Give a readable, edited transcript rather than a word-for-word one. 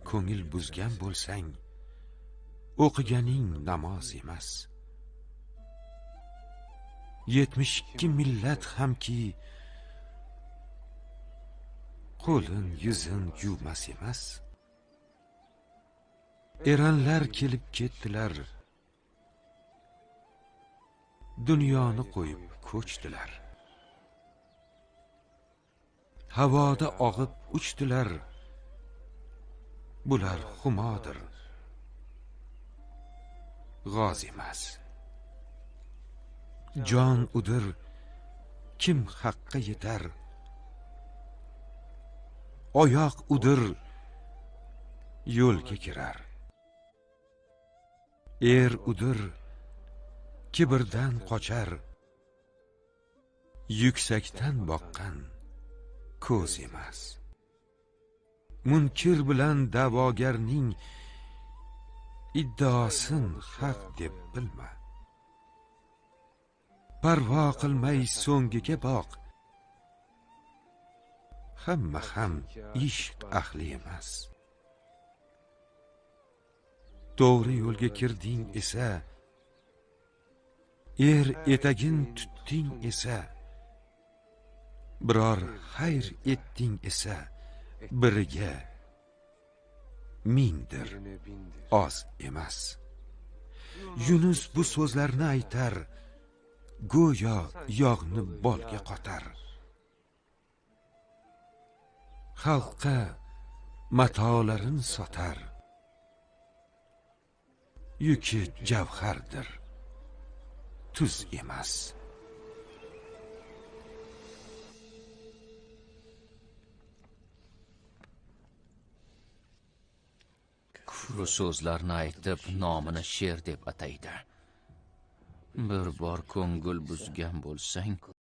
ko'ngil buzgan bo'lsang, o'qiganing namoz emas. 72 millat hamki qo'lin yuzin yuvmas emas. Eranlar kelib ketdilar, dunyoni qo'yib ko'chdilar. Havoda og'ib uchdilar, bular humodir, g'oz emas. Jon udir, kim haqqa yetar? Oyoq udir, yo'lga kirar. Er udir, kibrdan qochar. Yuksakdan boqqan ko'z emas. Munkir bilan da'vogarning iddaosin haq deb bilma. Parvo qilmay so'ngiga boq. Hamma ham ishq ahli emas. To'g'ri yo'lga kirding esa, er etagin tutding esa, biror xayr etding esa, biriga mingdir, oz emas. Yunus bu so'zlarni aytar, go'yo yog'ni bolga qotar. Xalqqa matolarin sotar, yuki javhardir, tuz emas. Kufr so'zlarni aytib, nomini sher deb ataydi. Bir bor ko'ngil buzgan bo'lsang,